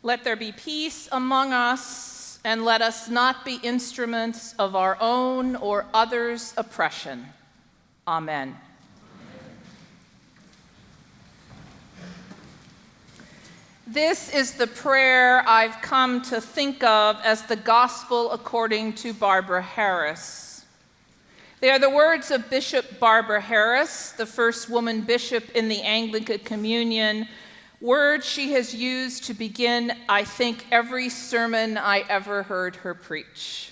Let there be peace among us, and let us not be instruments of our own or others' oppression. Amen. This is the prayer I've come to think of as the Gospel according to Barbara Harris. They are the words of Bishop Barbara Harris, the first woman bishop in the Anglican Communion, words she has used to begin, I think, every sermon I ever heard her preach.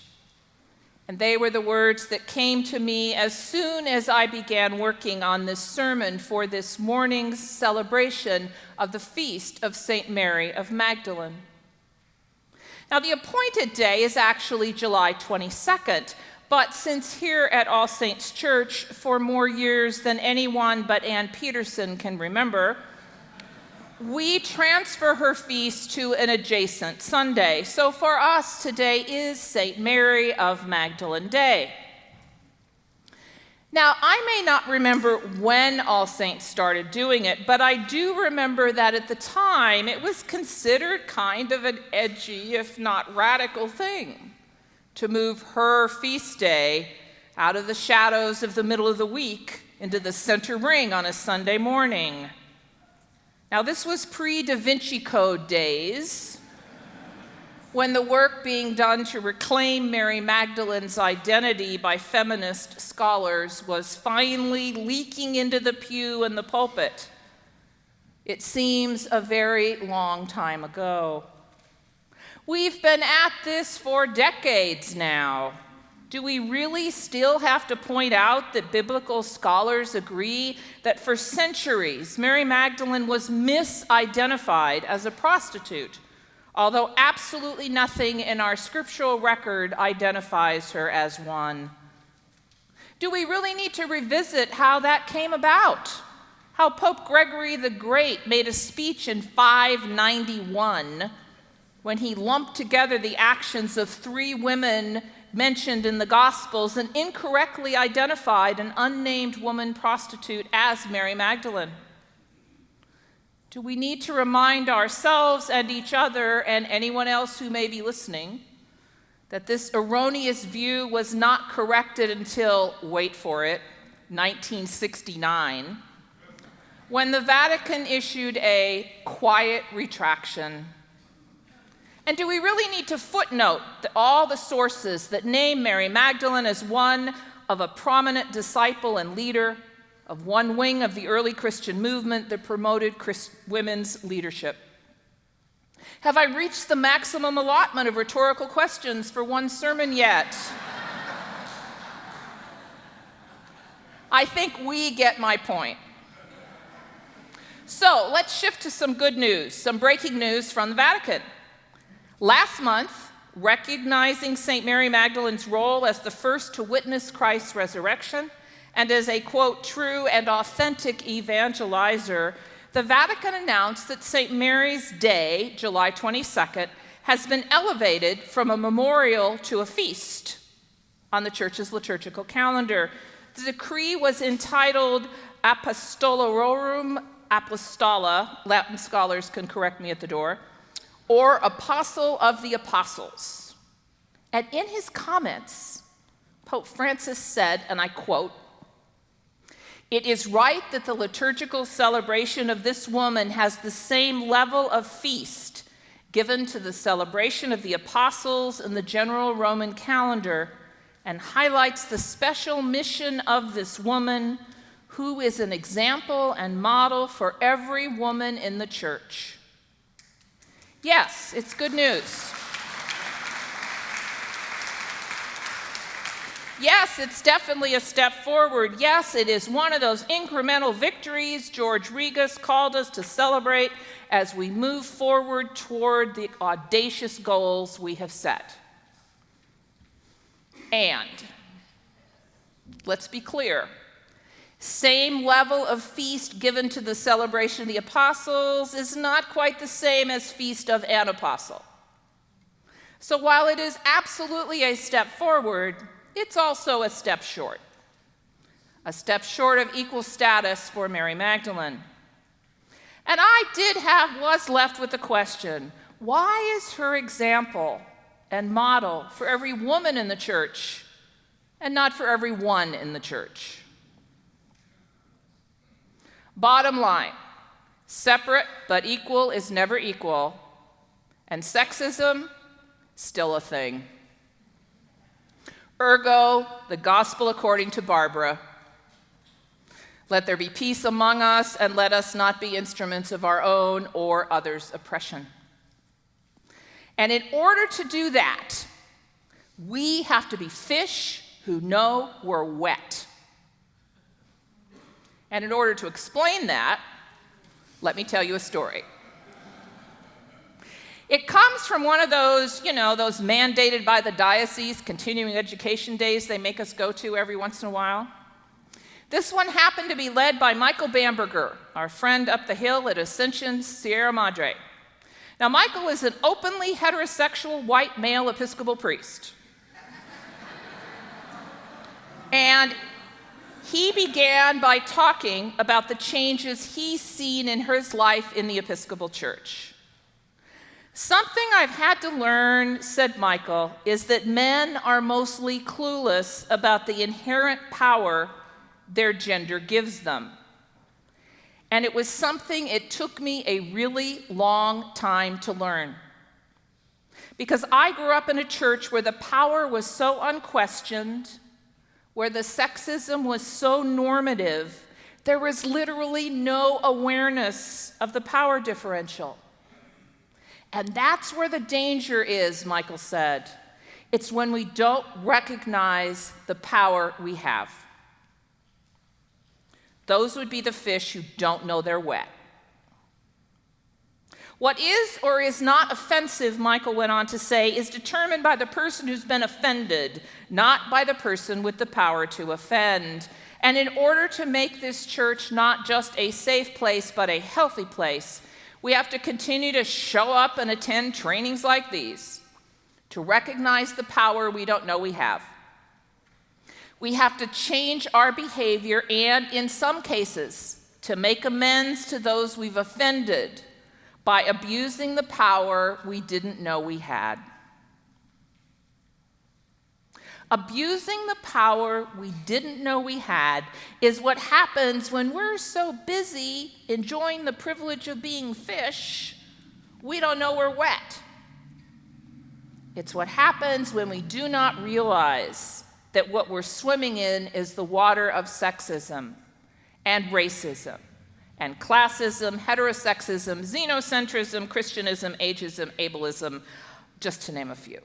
And they were the words that came to me as soon as I began working on this sermon for this morning's celebration of the Feast of St. Mary of Magdalene. Now, the appointed day is actually July 22nd, but since here at All Saints Church, for more years than anyone but Ann Peterson can remember, we transfer her feast to an adjacent Sunday. So for us, today is St. Mary of Magdalene Day. Now, I may not remember when All Saints started doing it, but I do remember that at the time, it was considered kind of an edgy, if not radical thing, to move her feast day out of the shadows of the middle of the week into the center ring on a Sunday morning. Now, this was pre-Da Vinci Code days, when the work being done to reclaim Mary Magdalene's identity by feminist scholars was finally leaking into the pew and the pulpit. It seems a very long time ago. We've been at this for decades now. Do we really still have to point out that biblical scholars agree that for centuries Mary Magdalene was misidentified as a prostitute, although absolutely nothing in our scriptural record identifies her as one? Do we really need to revisit how that came about? How Pope Gregory the Great made a speech in 591 when he lumped together the actions of 3 women mentioned in the Gospels and incorrectly identified an unnamed woman prostitute as Mary Magdalene? Do we need to remind ourselves and each other and anyone else who may be listening that this erroneous view was not corrected until, wait for it, 1969, when the Vatican issued a quiet retraction? And do we really need to footnote all the sources that name Mary Magdalene as one of a prominent disciple and leader of one wing of the early Christian movement that promoted women's leadership? Have I reached the maximum allotment of rhetorical questions for one sermon yet? I think we get my point. So let's shift to some good news, some breaking news from the Vatican. Last month, recognizing St. Mary Magdalene's role as the first to witness Christ's resurrection and as a, quote, true and authentic evangelizer, the Vatican announced that St. Mary's Day, July 22nd, has been elevated from a memorial to a feast on the Church's liturgical calendar. The decree was entitled Apostolorum Apostola, Latin scholars can correct me at the door, or Apostle of the Apostles. And in his comments, Pope Francis said, and I quote, "It is right that the liturgical celebration of this woman has the same level of feast given to the celebration of the apostles in the general Roman calendar, and highlights the special mission of this woman, who is an example and model for every woman in the church." Yes, it's good news. Yes, it's definitely a step forward. Yes, it is one of those incremental victories George Regas called us to celebrate as we move forward toward the audacious goals we have set. And let's be clear. Same level of feast given to the celebration of the apostles is not quite the same as Feast of an Apostle. So while it is absolutely a step forward, it's also a step short. A step short of equal status for Mary Magdalene. And I was left with the question, Why is her example and model for every woman in the church and not for every one in the church? Bottom line, separate but equal is never equal, and sexism, still a thing. Ergo, the gospel according to Barbara. Let there be peace among us, and let us not be instruments of our own or others' oppression. And in order to do that, we have to be fish who know we're wet. And in order to explain that, let me tell you a story. It comes from one of those, those mandated by the diocese continuing education days they make us go to every once in a while. This one happened to be led by Michael Bamberger, our friend up the hill at Ascension, Sierra Madre. Now, Michael is an openly heterosexual white male Episcopal priest. And he began by talking about the changes he's seen in his life in the Episcopal Church. Something I've had to learn, said Michael, is that men are mostly clueless about the inherent power their gender gives them. And it was something it took me a really long time to learn. Because I grew up in a church where the power was so unquestioned, where the sexism was so normative, there was literally no awareness of the power differential. And that's where the danger is, Michael said. It's when we don't recognize the power we have. Those would be the fish who don't know they're wet. What is or is not offensive, Michael went on to say, is determined by the person who's been offended, not by the person with the power to offend. And in order to make this church not just a safe place, but a healthy place, we have to continue to show up and attend trainings like these to recognize the power we don't know we have. We have to change our behavior and, in some cases, to make amends to those we've offended by abusing the power we didn't know we had. Abusing the power we didn't know we had is what happens when we're so busy enjoying the privilege of being fish, we don't know we're wet. It's what happens when we do not realize that what we're swimming in is the water of sexism and racism and classism, heterosexism, xenocentrism, Christianism, ageism, ableism, just to name a few.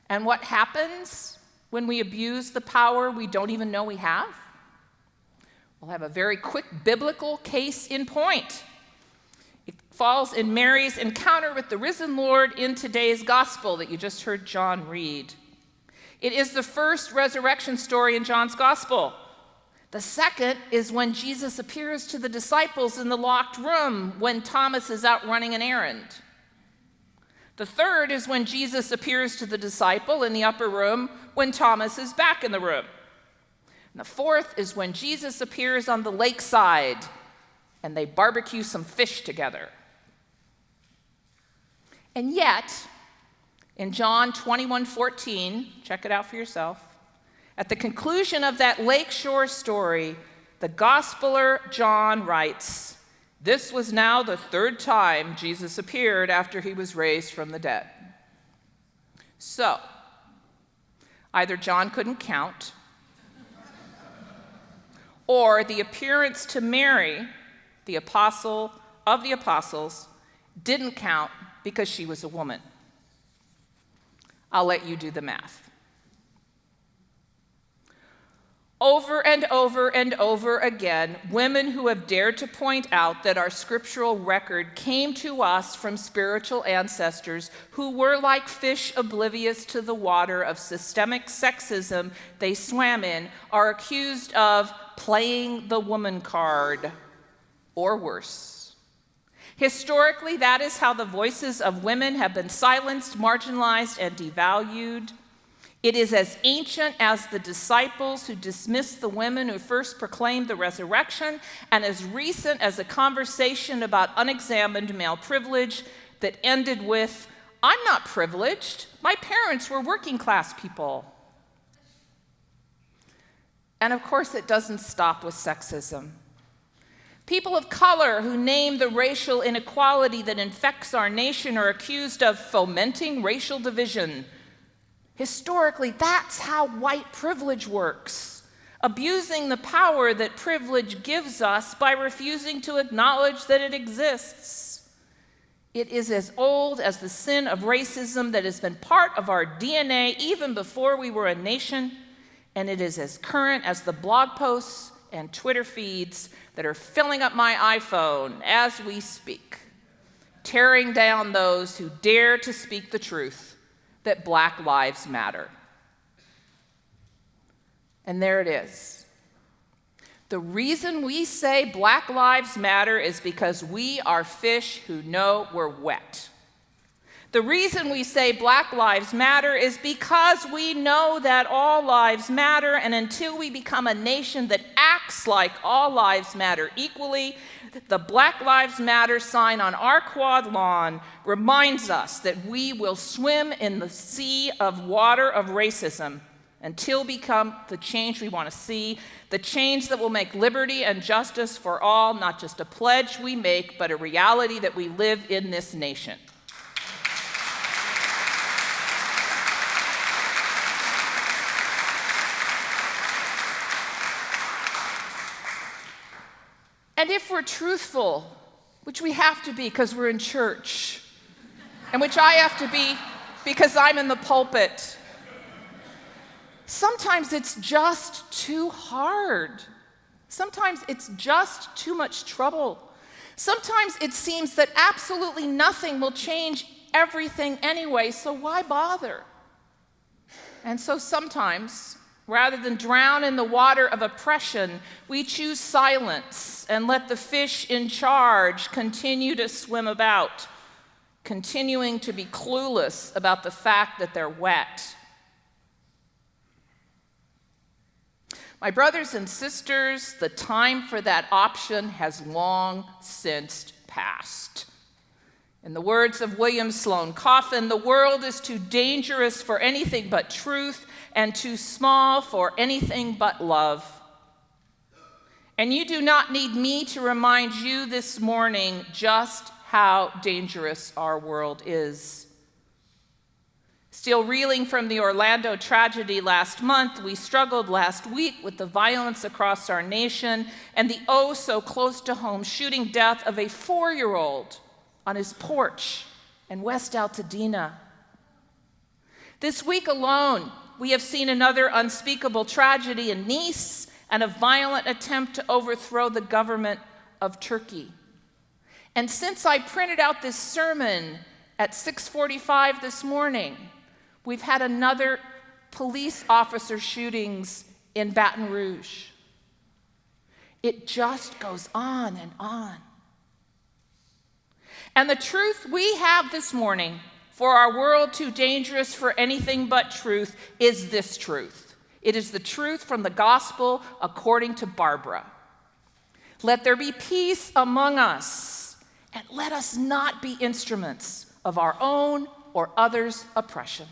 And what happens when we abuse the power we don't even know we have? We'll have a very quick biblical case in point. It falls in Mary's encounter with the risen Lord in today's gospel that you just heard John read. It is the first resurrection story in John's gospel. The second is when Jesus appears to the disciples in the locked room when Thomas is out running an errand. The third is when Jesus appears to the disciple in the upper room when Thomas is back in the room. And the fourth is when Jesus appears on the lakeside and they barbecue some fish together. And yet, in John 21:14, check it out for yourself, at the conclusion of that lakeshore story, the Gospeler John writes, "This was now the third time Jesus appeared after he was raised from the dead." So, either John couldn't count, or the appearance to Mary, the apostle of the apostles, didn't count because she was a woman. I'll let you do the math. Over and over and over again, women who have dared to point out that our scriptural record came to us from spiritual ancestors who were like fish oblivious to the water of systemic sexism they swam in, are accused of playing the woman card, or worse. Historically, that is how the voices of women have been silenced, marginalized, and devalued. It is as ancient as the disciples who dismissed the women who first proclaimed the resurrection, and as recent as a conversation about unexamined male privilege that ended with, "I'm not privileged. My parents were working class people." And of course, it doesn't stop with sexism. People of color who name the racial inequality that infects our nation are accused of fomenting racial division. Historically, that's how white privilege works, abusing the power that privilege gives us by refusing to acknowledge that it exists. It is as old as the sin of racism that has been part of our DNA even before we were a nation, and it is as current as the blog posts and Twitter feeds that are filling up my iPhone as we speak, tearing down those who dare to speak the truth that Black lives matter. And there it is. The reason we say Black lives matter is because we are fish who know we're wet. The reason we say Black lives matter is because we know that all lives matter, and until we become a nation that acts like all lives matter equally, the Black Lives Matter sign on our quad lawn reminds us that we will swim in the sea of water of racism until become the change we want to see, the change that will make liberty and justice for all not just a pledge we make, but a reality that we live in this nation. And if we're truthful, which we have to be because we're in church, and which I have to be because I'm in the pulpit, sometimes it's just too hard. Sometimes it's just too much trouble. Sometimes it seems that absolutely nothing will change everything anyway, so why bother? And so sometimes, rather than drown in the water of oppression, we choose silence and let the fish in charge continue to swim about, continuing to be clueless about the fact that they're wet. My brothers and sisters, the time for that option has long since passed. In the words of William Sloane Coffin, the world is too dangerous for anything but truth and too small for anything but love. And you do not need me to remind you this morning just how dangerous our world is. Still reeling from the Orlando tragedy last month, we struggled last week with the violence across our nation and the oh-so-close-to-home shooting death of a 4-year-old on his porch in West Altadena. This week alone, we have seen another unspeakable tragedy in Nice and a violent attempt to overthrow the government of Turkey. And since I printed out this sermon at 6:45 this morning, we've had another police officer shootings in Baton Rouge. It just goes on and on. And the truth we have this morning for our world too dangerous for anything but truth is this truth. It is the truth from the gospel according to Barbara. Let there be peace among us, and let us not be instruments of our own or others' oppression.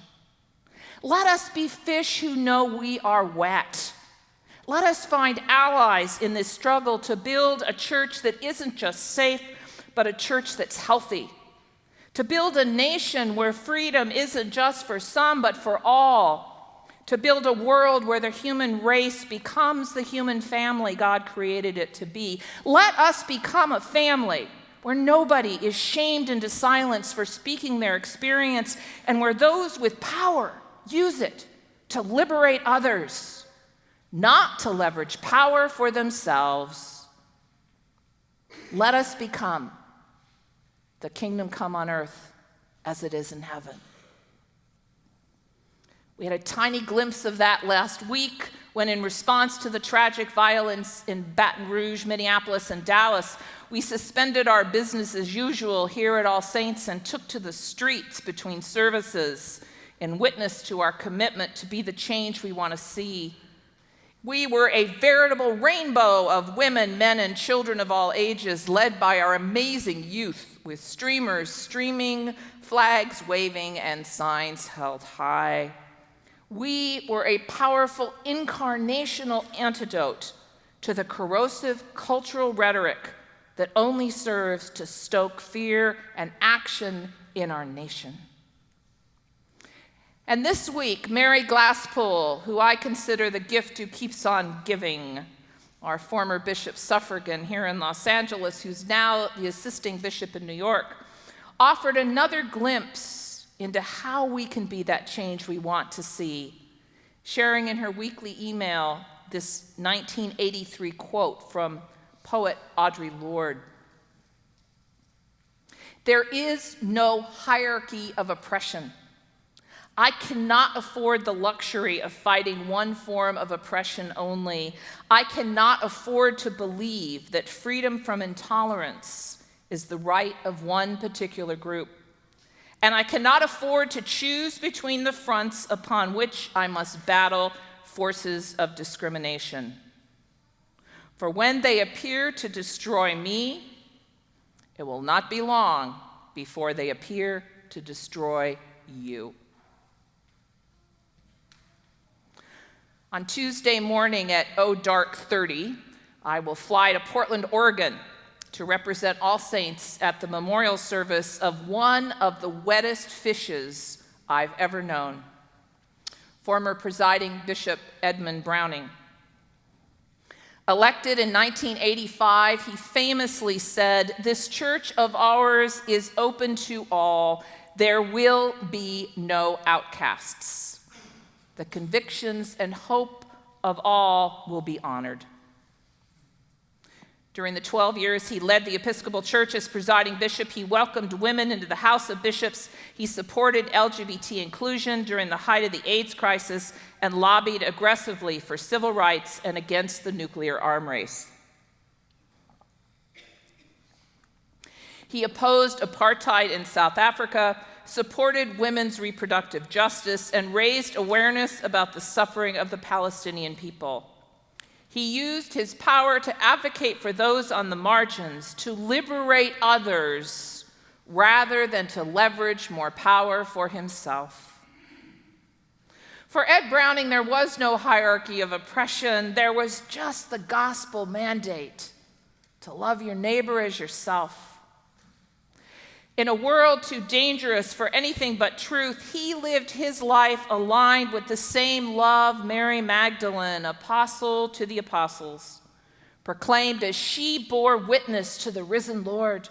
Let us be fish who know we are wet. Let us find allies in this struggle to build a church that isn't just safe, but a church that's healthy. To build a nation where freedom isn't just for some, but for all. To build a world where the human race becomes the human family God created it to be. Let us become a family where nobody is shamed into silence for speaking their experience, and where those with power use it to liberate others, not to leverage power for themselves. Let us become the kingdom come on earth as it is in heaven. We had a tiny glimpse of that last week when, in response to the tragic violence in Baton Rouge, Minneapolis, and Dallas, we suspended our business as usual here at All Saints and took to the streets between services in witness to our commitment to be the change we want to see. We were a veritable rainbow of women, men, and children of all ages, led by our amazing youth, with streamers streaming, flags waving, and signs held high. We were a powerful incarnational antidote to the corrosive cultural rhetoric that only serves to stoke fear and action in our nation. And this week, Mary Glasspool, who I consider the gift who keeps on giving, our former bishop suffragan here in Los Angeles, who's now the assisting bishop in New York, offered another glimpse into how we can be that change we want to see, sharing in her weekly email this 1983 quote from poet Audre Lorde. "There is no hierarchy of oppression. I cannot afford the luxury of fighting one form of oppression only. I cannot afford to believe that freedom from intolerance is the right of one particular group. And I cannot afford to choose between the fronts upon which I must battle forces of discrimination. For when they appear to destroy me, it will not be long before they appear to destroy you." On Tuesday morning at dark 30, I will fly to Portland, Oregon to represent All Saints at the memorial service of one of the wettest fishes I've ever known, former presiding Bishop Edmund Browning. Elected in 1985, he famously said, "This church of ours is open to all. There will be no outcasts. The convictions and hope of all will be honored." During the 12 years he led the Episcopal Church as presiding bishop, he welcomed women into the House of Bishops, he supported LGBT inclusion during the height of the AIDS crisis, and lobbied aggressively for civil rights and against the nuclear arm race. He opposed apartheid in South Africa, supported women's reproductive justice, and raised awareness about the suffering of the Palestinian people. He used his power to advocate for those on the margins, to liberate others, rather than to leverage more power for himself. For Ed Browning, there was no hierarchy of oppression. There was just the gospel mandate to love your neighbor as yourself. In a world too dangerous for anything but truth, he lived his life aligned with the same love Mary Magdalene, apostle to the apostles, proclaimed as she bore witness to the risen Lord.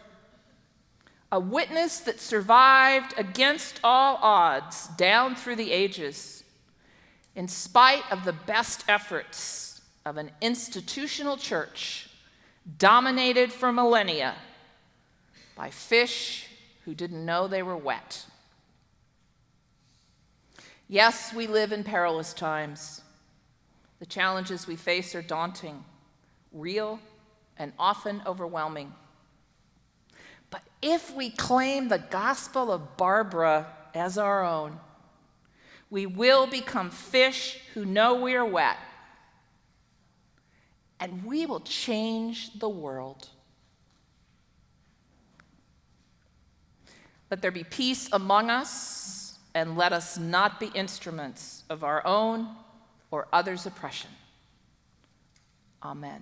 A witness that survived against all odds down through the ages, in spite of the best efforts of an institutional church dominated for millennia by fish who didn't know they were wet. Yes, we live in perilous times. The challenges we face are daunting, real, and often overwhelming. But if we claim the gospel of Barbara as our own, we will become fish who know we are wet, and we will change the world. Let there be peace among us, and let us not be instruments of our own or others' oppression. Amen.